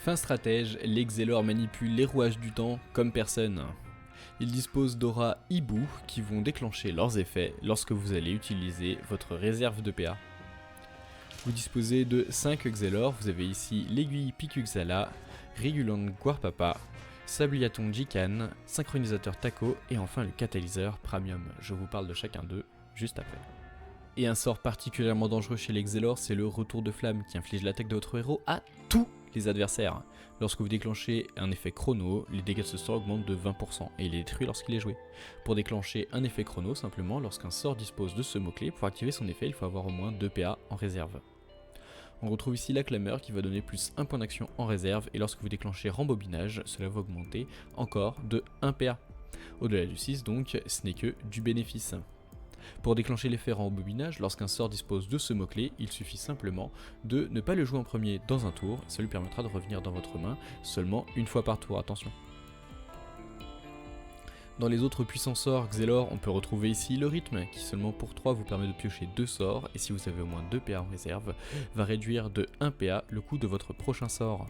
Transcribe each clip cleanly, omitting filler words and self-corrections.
Fin stratège, les Xelor manipulent les rouages du temps comme personne. Ils disposent d'auras hibou qui vont déclencher leurs effets lorsque vous allez utiliser votre réserve de PA. Vous disposez de 5 Xelor, vous avez ici l'aiguille Picuxala, Régulant Guarpapa, Sabliaton Jikan, Synchronisateur Taco et enfin le catalyseur Premium. Je vous parle de chacun d'eux juste après. Et un sort particulièrement dangereux chez les Xelor, c'est le retour de flamme qui inflige l'attaque de votre héros à tous les adversaires. Lorsque vous déclenchez un effet chrono, les dégâts de ce sort augmentent de 20% et il est détruit lorsqu'il est joué. Pour déclencher un effet chrono, simplement lorsqu'un sort dispose de ce mot-clé, pour activer son effet, il faut avoir au moins 2 PA en réserve. On retrouve ici la clameur qui va donner plus 1 point d'action en réserve et lorsque vous déclenchez rembobinage, cela va augmenter encore de 1 PA. Au-delà du 6 donc, ce n'est que du bénéfice. Pour déclencher l'effet rembobinage, lorsqu'un sort dispose de ce mot-clé, il suffit simplement de ne pas le jouer en premier dans un tour, ça lui permettra de revenir dans votre main seulement une fois par tour, attention. Dans les autres puissants sorts Xelor, on peut retrouver ici le rythme, qui seulement pour 3 vous permet de piocher 2 sorts, et si vous avez au moins 2 PA en réserve, va réduire de 1 PA le coût de votre prochain sort.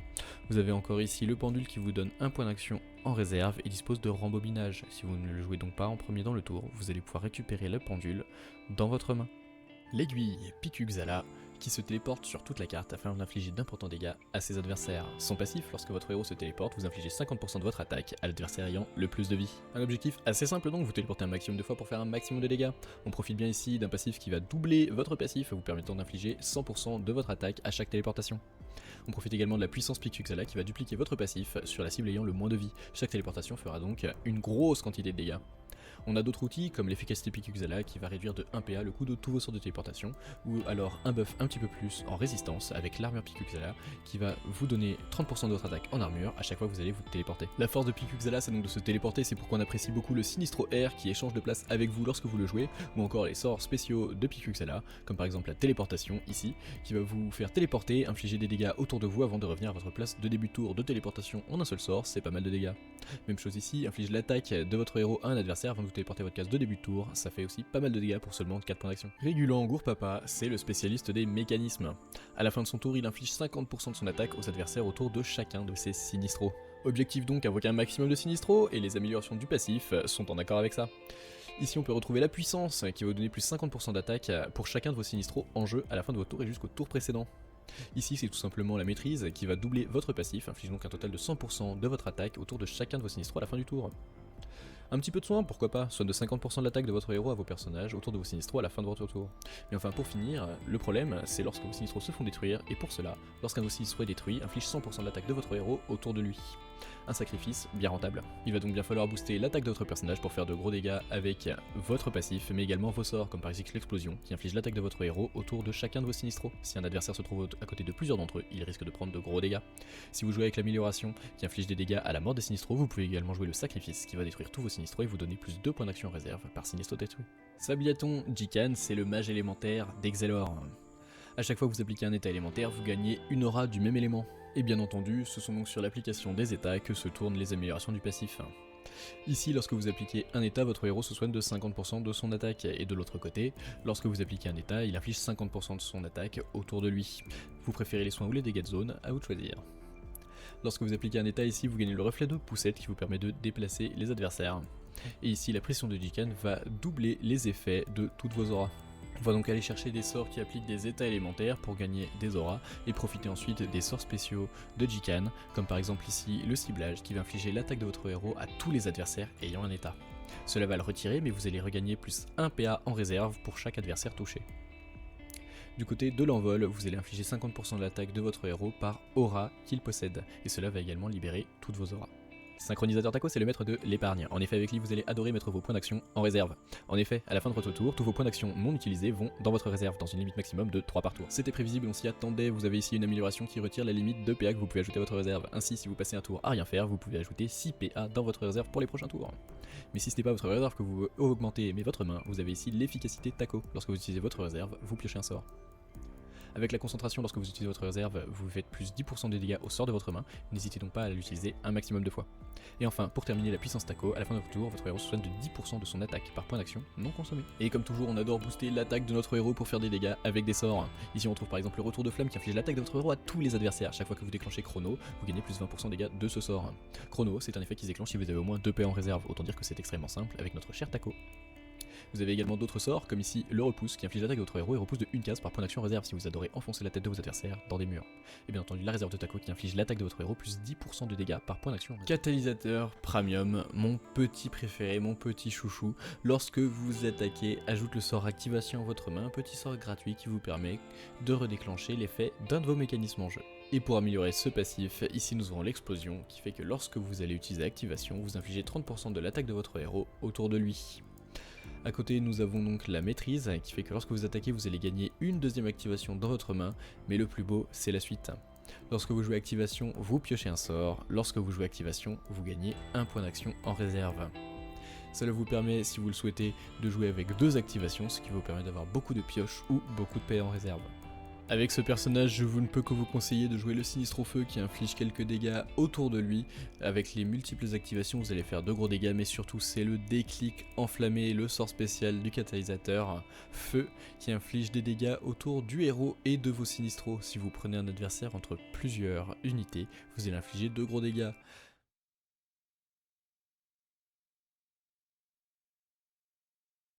Vous avez encore ici le pendule qui vous donne 1 point d'action en réserve et dispose de rembobinage. Si vous ne le jouez donc pas en premier dans le tour, vous allez pouvoir récupérer le pendule dans votre main. L'aiguille Picuxala, qui se téléporte sur toute la carte afin d'infliger d'importants dégâts à ses adversaires. Son passif, lorsque votre héros se téléporte, vous infligez 50% de votre attaque à l'adversaire ayant le plus de vie. Un objectif assez simple donc, vous téléportez un maximum de fois pour faire un maximum de dégâts. On profite bien ici d'un passif qui va doubler votre passif, vous permettant d'infliger 100% de votre attaque à chaque téléportation. On profite également de la puissance Picuxala qui va dupliquer votre passif sur la cible ayant le moins de vie. Chaque téléportation fera donc une grosse quantité de dégâts. On a d'autres outils comme l'efficacité Picuxala qui va réduire de 1 PA le coût de tous vos sorts de téléportation, ou alors un buff un petit peu plus en résistance avec l'armure Picuxala qui va vous donner 30% de votre attaque en armure à chaque fois que vous allez vous téléporter. La force de Picuxala c'est donc de se téléporter, c'est pourquoi on apprécie beaucoup le Sinistro Air qui échange de place avec vous lorsque vous le jouez, ou encore les sorts spéciaux de Picuxala, comme par exemple la téléportation ici, qui va vous faire téléporter, infliger des dégâts autour de vous avant de revenir à votre place de début de tour de téléportation en un seul sort, c'est pas mal de dégâts. Même chose ici, inflige l'attaque de votre héros à un adversaire avant de vous téléporter votre case de début de tour, ça fait aussi pas mal de dégâts pour seulement 4 points d'action. Régulant Guarpapa, c'est le spécialiste des mécanismes. À la fin de son tour, il inflige 50% de son attaque aux adversaires autour de chacun de ses sinistros. Objectif donc invoquer un maximum de sinistros, et les améliorations du passif sont en accord avec ça. Ici on peut retrouver la puissance qui va vous donner plus 50% d'attaque pour chacun de vos sinistros en jeu à la fin de votre tour et jusqu'au tour précédent. Ici c'est tout simplement la maîtrise qui va doubler votre passif, inflige donc un total de 100% de votre attaque autour de chacun de vos sinistros à la fin du tour. Un petit peu de soin, pourquoi pas, soit de 50% de l'attaque de votre héros à vos personnages autour de vos sinistros à la fin de votre tour. Mais enfin pour finir, le problème c'est lorsque vos sinistros se font détruire, et pour cela, lorsqu'un de vos sinistros est détruit, inflige 100% de l'attaque de votre héros autour de lui. Un sacrifice bien rentable. Il va donc bien falloir booster l'attaque de votre personnage pour faire de gros dégâts avec votre passif, mais également vos sorts, comme par exemple l'explosion, qui inflige l'attaque de votre héros autour de chacun de vos sinistros. Si un adversaire se trouve à côté de plusieurs d'entre eux, il risque de prendre de gros dégâts. Si vous jouez avec l'amélioration, qui inflige des dégâts à la mort des sinistros, vous pouvez également jouer le sacrifice, qui va détruire tous vos sinistros et vous donner plus 2 points d'action en réserve par sinistro détruit. Sabliaton Jikan, c'est le mage élémentaire d'Xelor. A chaque fois que vous appliquez un état élémentaire, vous gagnez une aura du même élément. Et bien entendu, ce sont donc sur l'application des états que se tournent les améliorations du passif. Ici, lorsque vous appliquez un état, votre héros se soigne de 50% de son attaque, et de l'autre côté, lorsque vous appliquez un état, il inflige 50% de son attaque autour de lui. Vous préférez les soins ou les dégâts de zone, à vous de choisir. Lorsque vous appliquez un état ici, vous gagnez le reflet de poussette qui vous permet de déplacer les adversaires. Et ici, la pression de Jikan va doubler les effets de toutes vos auras. On va donc aller chercher des sorts qui appliquent des états élémentaires pour gagner des auras et profiter ensuite des sorts spéciaux de Jikan, comme par exemple ici le ciblage qui va infliger l'attaque de votre héros à tous les adversaires ayant un état. Cela va le retirer, mais vous allez regagner plus 1 PA en réserve pour chaque adversaire touché. Du côté de l'envol, vous allez infliger 50% de l'attaque de votre héros par aura qu'il possède, et cela va également libérer toutes vos auras. Synchronisateur Taco, c'est le maître de l'épargne. En effet, avec lui, vous allez adorer mettre vos points d'action en réserve. En effet, à la fin de votre tour, tous vos points d'action non utilisés vont dans votre réserve, dans une limite maximum de 3 par tour. C'était prévisible, on s'y attendait, vous avez ici une amélioration qui retire la limite de PA que vous pouvez ajouter à votre réserve. Ainsi, si vous passez un tour à rien faire, vous pouvez ajouter 6 PA dans votre réserve pour les prochains tours. Mais si ce n'est pas votre réserve que vous augmentez, mais votre main, vous avez ici l'efficacité Taco. Lorsque vous utilisez votre réserve, vous piochez un sort. Avec la concentration, lorsque vous utilisez votre réserve, vous faites plus 10% des dégâts au sort de votre main, n'hésitez donc pas à l'utiliser un maximum de fois. Et enfin, pour terminer la puissance taco, à la fin de votre tour, votre héros se soigne de 10% de son attaque par point d'action non consommé. Et comme toujours, on adore booster l'attaque de notre héros pour faire des dégâts avec des sorts. Ici on trouve par exemple le retour de flamme qui inflige l'attaque de votre héros à tous les adversaires. Chaque fois que vous déclenchez Chrono, vous gagnez plus 20% de dégâts de ce sort. Chrono, c'est un effet qui se déclenche si vous avez au moins 2 PA en réserve, autant dire que c'est extrêmement simple avec notre cher taco. Vous avez également d'autres sorts, comme ici le repousse qui inflige l'attaque de votre héros et repousse de une case par point d'action en réserve si vous adorez enfoncer la tête de vos adversaires dans des murs. Et bien entendu la réserve de taco qui inflige l'attaque de votre héros plus 10% de dégâts par point d'action en réserve. Catalyseur Premium, mon petit préféré, mon petit chouchou. Lorsque vous attaquez, ajoute le sort activation en votre main, un petit sort gratuit qui vous permet de redéclencher l'effet d'un de vos mécanismes en jeu. Et pour améliorer ce passif, ici nous aurons l'explosion qui fait que lorsque vous allez utiliser activation, vous infligez 30% de l'attaque de votre héros autour de lui. A côté, nous avons donc la maîtrise, qui fait que lorsque vous attaquez, vous allez gagner une deuxième activation dans votre main, mais le plus beau, c'est la suite. Lorsque vous jouez activation, vous piochez un sort, lorsque vous jouez activation, vous gagnez un point d'action en réserve. Cela vous permet, si vous le souhaitez, de jouer avec 2 activations, ce qui vous permet d'avoir beaucoup de pioches ou beaucoup de PA en réserve. Avec ce personnage, je ne peux que vous conseiller de jouer le Sinistro Feu qui inflige quelques dégâts autour de lui. Avec les multiples activations, vous allez faire de gros dégâts, mais surtout c'est le déclic enflammé, le sort spécial du catalyseur Feu qui inflige des dégâts autour du héros et de vos Sinistros. Si vous prenez un adversaire entre plusieurs unités, vous allez infliger de gros dégâts.